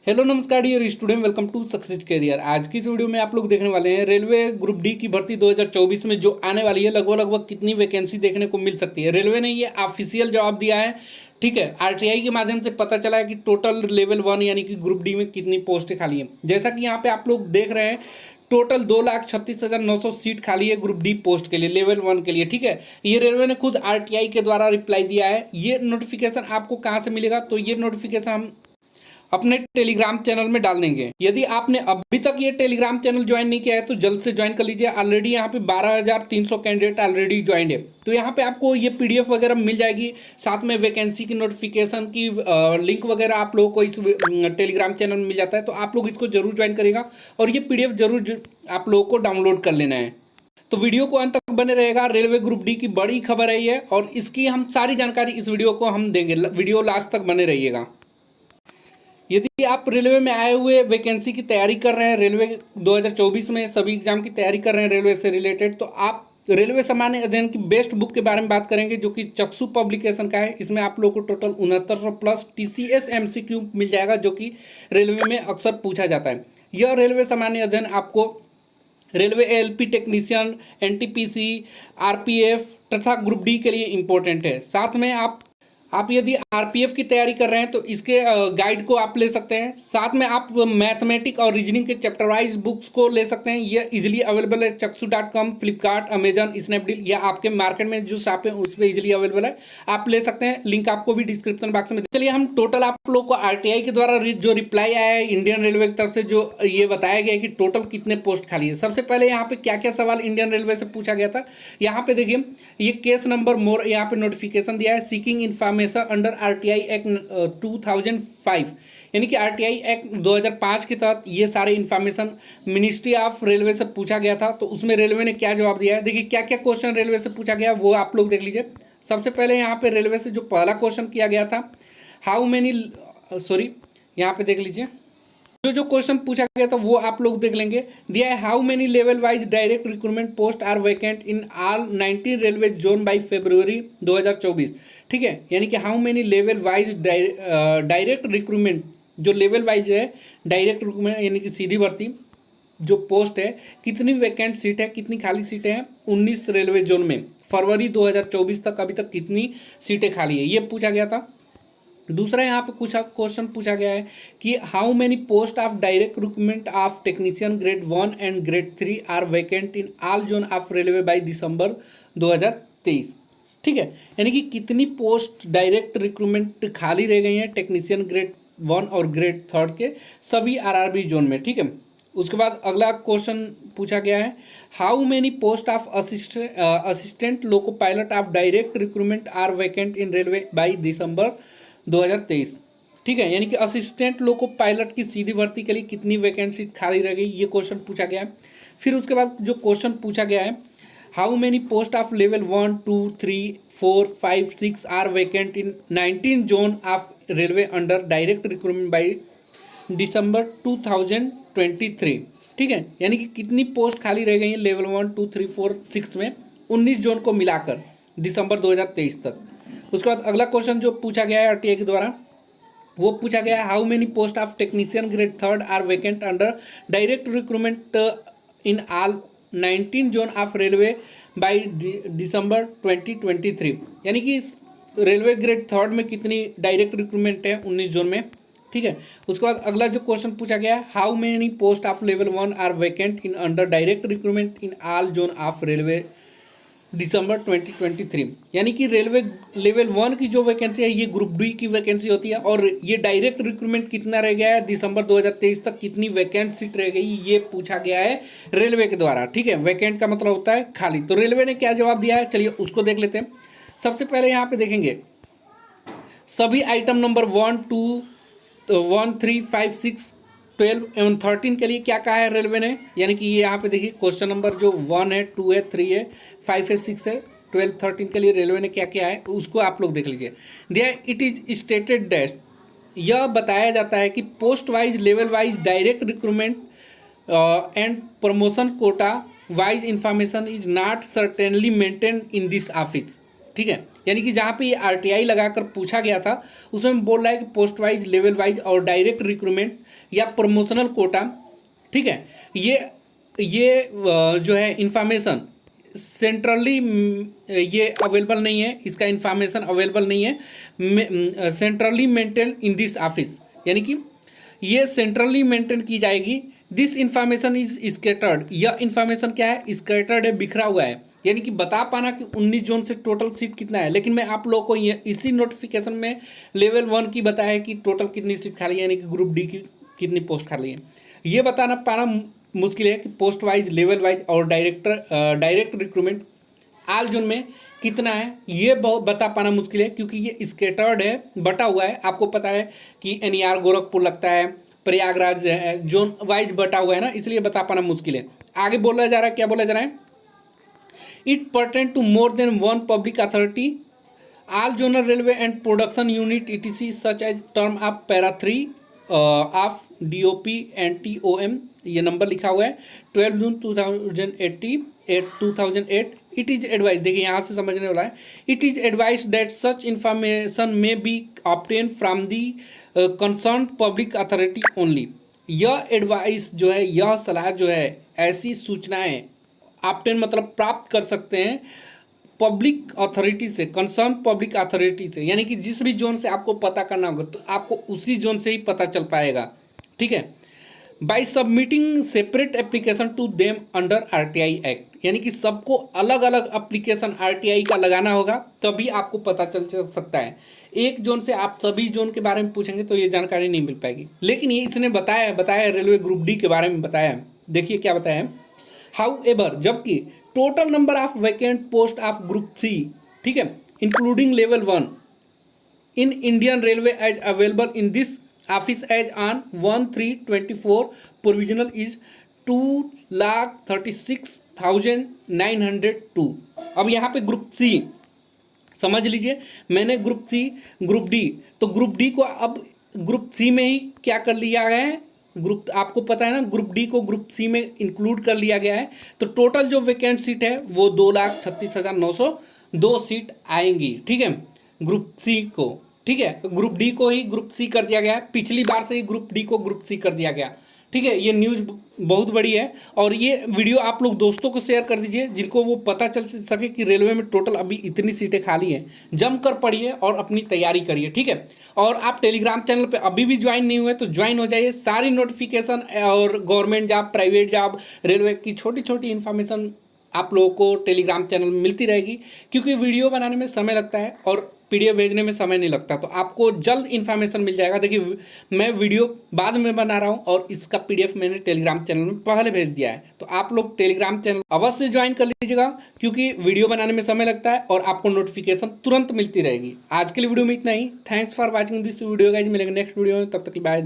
Hello नमस्कार dear student, welcome to success career. आज की इस वीडियो में आप लोग देखने वाले हैं रेलवे ग्रुप डी की भर्ती 2024 में जो आने वाली है लगभग लगभग कितनी वैकेंसी देखने को मिल सकती है। रेलवे ने ये ऑफिशियल जवाब दिया है। ठीक है, आरटीआई के माध्यम से पता चला है कि टोटल लेवल 1 यानी कि ग्रुप डी में कितनी पोस्टें खाली हैं। जैसा कि यहाँ पे आप लोग देख रहे हैं, टोटल 2,36,900 सीट खाली है ग्रुप डी पोस्ट के लिए, लेवल 1 के लिए। ठीक है, ये रेलवे ने खुद आरटीआई के द्वारा रिप्लाई दिया है। ये नोटिफिकेशन आपको कहाँ से मिलेगा, तो ये नोटिफिकेशन हम अपने टेलीग्राम चैनल में डाल देंगे। यदि आपने अभी तक ये टेलीग्राम चैनल ज्वाइन नहीं किया है तो जल्द से ज्वाइन कर लीजिए। ऑलरेडी यहाँ पे 12,300 कैंडिडेट ऑलरेडी ज्वाइन है। तो यहाँ पे आपको ये पीडीएफ वगैरह मिल जाएगी, साथ में वैकेंसी की नोटिफिकेशन की लिंक वगैरह आप लोगों को इस टेलीग्राम चैनल में मिल जाता है। तो आप लोग इसको जरूर ज्वाइन करेगा और ये पीडीएफ जरूर आप लोगों को डाउनलोड कर लेना है। तो वीडियो को अंत तक बने रहेगा। रेलवे ग्रुप डी की बड़ी खबर है ये, और इसकी हम सारी जानकारी इस वीडियो को हम देंगे। वीडियो लास्ट तक बने रहिएगा। यदि आप रेलवे में आए हुए वैकेंसी की तैयारी कर रहे हैं, रेलवे 2024 में सभी एग्जाम की तैयारी कर रहे हैं रेलवे से रिलेटेड, तो आप रेलवे सामान्य अध्ययन की बेस्ट बुक के बारे में बात करेंगे जो कि चक्षु पब्लिकेशन का है। इसमें आप लोगों को टोटल 6900 प्लस टीसीएस एमसीक्यू मिल जाएगा जो कि रेलवे में अक्सर पूछा जाता है। यह रेलवे सामान्य अध्ययन आपको railway ALP technician, NTPC, RPF तथा ग्रुप डी के लिए इंपॉर्टेंट है। साथ में आप यदि आरपीएफ की तैयारी कर रहे हैं तो इसके गाइड को आप ले सकते हैं। साथ में आप मैथमेटिक और रीजनिंग के चैप्टर वाइज बुक्स को ले सकते हैं। ये इजीली अवेलेबल है चक्षु.com, फ्लिपकार्ट, अमेजन, स्नैपडील या आपके मार्केट में जो शॉप है उस पर इजीली अवेलेबल है, आप ले सकते हैं। लिंक आपको भी डिस्क्रिप्शन बॉक्स में। चलिए हम टोटल आप लोग को आरटीआई के द्वारा जो रिप्लाई आया है इंडियन रेलवे की तरफ से, जो ये बताया गया है कि टोटल कितने पोस्ट खाली है। सबसे पहले यहाँ पे क्या क्या सवाल इंडियन रेलवे से पूछा गया था, यहाँ पे देखिए ये केस नंबर मोर यहाँ पे नोटिफिकेशन दिया है, seeking information under RTI act 2005, यानी कि आरटीआई एक्ट 2005 के तहत ये सारे इन्फॉर्मेशन मिनिस्ट्री ऑफ रेलवे से पूछा गया था। तो उसमें रेलवे ने क्या जवाब दिया है, देखिए क्या क्या क्वेश्चन रेलवे से पूछा गया वो आप लोग देख लीजिए। सबसे पहले यहाँ पे रेलवे से जो पहला क्वेश्चन किया गया था, हाउ मेनी यहाँ पे देख लीजिए जो क्वेश्चन पूछा गया था वो आप लोग देख लेंगे। दिया है how many level wise direct recruitment post are vacant in all 19 railway zone by February 2024। ठीक है, यानी कि how many level wise direct recruitment, जो लेवल वाइज है डायरेक्ट रिक्रूटमेंट यानी कि सीधी भर्ती जो पोस्ट है, कितनी वैकेंट सीट है, कितनी खाली सीटें हैं 19 रेलवे जोन में फरवरी 2024 तक अभी तक कितनी सीटें खाली है, ये पूछा गया था। दूसरा यहाँ पे कुछ क्वेश्चन पूछा गया है कि how many post of direct recruitment of technician grade 1 and grade 3 are vacant in all zone of railway by December 2023। ठीक है, यानी कि कितनी पोस्ट डायरेक्ट रिक्रूटमेंट खाली रह गई हैं टेक्नीशियन ग्रेड 1 और ग्रेड 3 के सभी आरआरबी जोन में। ठीक है, उसके बाद अगला क्वेश्चन पूछा गया है how many post of assistant loco pilot of direct recruitment are vacant in railway by December 2023। ठीक है, यानी कि असिस्टेंट लोको पायलट की सीधी भर्ती के लिए कितनी वैकेंसी खाली रह गई, ये क्वेश्चन पूछा गया है। फिर उसके बाद जो क्वेश्चन पूछा गया है how many post of level 1, 2, 3, 4, 5, 6 are vacant in 19 zone of railway under direct recruitment by December 2023। ठीक है, यानी कि कितनी पोस्ट खाली रह गई है लेवल 1, 2, 3, 4, 6 में 19 जोन को मिलाकर दिसंबर 2023 तक। उसके बाद अगला क्वेश्चन जो पूछा गया है आरटीआई के द्वारा वो पूछा गया है how many post of technician grade 3 are vacant under direct recruitment in all 19 zone of railway by December 2023, यानी कि रेलवे ग्रेड 3 में कितनी डायरेक्ट रिक्रूटमेंट है 19 जोन में। ठीक है, उसके बाद अगला जो क्वेश्चन पूछा गया है how many post of level 1 are vacant in under direct recruitment in all zone of railway December 2023, यानी कि रेलवे लेवल 1 की जो वैकेंसी है ये ग्रुप डी की वैकेंसी होती है, और ये डायरेक्ट रिक्रूटमेंट कितना रह गया है दिसंबर 2023 तक कितनी वैकेंट सीट रह गई ये पूछा गया है रेलवे के द्वारा। ठीक है, वैकेंट का मतलब होता है खाली। तो रेलवे ने क्या जवाब दिया है चलिए उसको देख लेते हैं। सबसे पहले यहाँ पे देखेंगे सभी आइटम नंबर 1, 2, 1, 3, 5, 6, 12 एवं 13 के लिए क्या कहा है रेलवे ने, यानी कि ये यहाँ पे देखिए क्वेश्चन नंबर जो 1 है, 2 है, 3 है, 5 है, 6 है, 12, 13 के लिए रेलवे ने क्या किया है उसको आप लोग देख लीजिए। दिया इट इज स्टेटेड दैट, यह बताया जाता है कि post wise level wise direct recruitment and promotion quota wise information is not certainly maintain in this office. ठीक है, यानी कि जहाँ पे ये RTI लगाकर पूछा गया था उसमें बोल रहा है कि पोस्ट वाइज, लेवल वाइज और डायरेक्ट रिक्रूटमेंट या प्रमोशनल कोटा, ठीक है, ये जो है इंफॉर्मेशन सेंट्रली ये अवेलेबल नहीं है, इसका इंफॉर्मेशन अवेलेबल नहीं है centrally maintain in this office, यानी कि ये सेंट्रली मेंटेन की जाएगी। दिस इंफॉर्मेशन इज स्कैटर्ड, यह इंफॉर्मेशन क्या है, स्कैटर्ड है, बिखरा हुआ है, यानी कि बता पाना कि 19 जोन से टोटल सीट कितना है। लेकिन मैं आप लोगों को ये इसी नोटिफिकेशन में लेवल 1 की बताया है कि टोटल कितनी सीट खाली है, यानी कि ग्रुप डी की कितनी पोस्ट खाली है। ये बताना पाना मुश्किल है कि पोस्ट वाइज, लेवल वाइज और डायरेक्ट रिक्रूटमेंट आल जोन में कितना है, ये बहुत बता पाना मुश्किल है क्योंकि ये स्केटर्ड है, बटा हुआ है। आपको पता है कि NER गोरखपुर लगता है, प्रयागराज है, जोन वाइज बटा हुआ है ना, इसलिए बता पाना मुश्किल है। आगे बोला जा रहा है, क्या बोला जा रहा है, it pertain to more than one public authority, all zonal railway and production unit ETC such as term of para 3 of DOP and TOM, ये नंबर लिखा हुआ है 12 जून 2008। इट इज एडवाइज, देखिए यहाँ से समझने वाला है, it is advise that such information may be obtain from the concern public authority only. यह एडवाइस जो है, यह सलाह जो है, ऐसी सूचनाएं ऑब्टेन मतलब प्राप्त कर सकते हैं पब्लिक अथॉरिटी से, कंसर्न पब्लिक अथॉरिटी से, यानी कि जिस भी जोन से आपको पता करना होगा तो आपको उसी जोन से ही पता चल पाएगा, ठीक है। By submitting separate application to them under RTI act, यानी कि सबको अलग अलग एप्लीकेशन RTI का लगाना होगा, तभी आपको पता चल सकता है। एक जोन से आप सभी जोन के बारे में पूछेंगे तो ये जानकारी नहीं मिल पाएगी। लेकिन ये इसने बताया रेलवे ग्रुप डी के बारे में बताया है। देखिए क्या बताया है, हाउ एवर, जबकि total number of vacant post of group C, ठीक है, including level 1 in Indian railway as available in this office as on 1/3/24 provisional is 2,36,902। अब यहाँ पे ग्रुप C समझ लीजिए, मैंने ग्रुप C, ग्रुप D, तो ग्रुप D को अब ग्रुप C में ही क्या कर लिया गया है, ग्रुप, आपको पता है ना, ग्रुप डी को ग्रुप C में इंक्लूड कर लिया गया है। तो टोटल जो वैकेंट सीट है वो 2,36,902 सीट आएंगी, ठीक है, ग्रुप C को, ठीक है। ग्रुप डी को ही ग्रुप C कर दिया गया है, पिछली बार से ही ग्रुप डी को ग्रुप C कर दिया गया, ठीक है। ये न्यूज़ बहुत बड़ी है और ये वीडियो आप लोग दोस्तों को शेयर कर दीजिए जिनको वो पता चल सके कि रेलवे में टोटल अभी इतनी सीटें खाली हैं। जमकर पढ़िए और अपनी तैयारी करिए, ठीक है। और आप टेलीग्राम चैनल पे अभी भी ज्वाइन नहीं हुए तो ज्वाइन हो जाइए। सारी नोटिफिकेशन और government job, private job, railway की छोटी छोटी इन्फॉर्मेशन आप लोगों को टेलीग्राम चैनल में मिलती रहेगी, क्योंकि वीडियो बनाने में समय लगता है और PDF भेजने में समय नहीं लगता, तो आपको जल्द इन्फॉर्मेशन मिल जाएगा। देखिए मैं वीडियो बाद में बना रहा हूँ और इसका PDF मैंने टेलीग्राम चैनल में पहले भेज दिया है, तो आप लोग टेलीग्राम चैनल अवश्य ज्वाइन कर लीजिएगा, क्योंकि वीडियो बनाने में समय लगता है और आपको नोटिफिकेशन तुरंत मिलती रहेगी। आज के लिए वीडियो में इतना ही। Thanks for watching this video guys, मिलेंगे नेक्स्ट वीडियो में, तब तक बाय।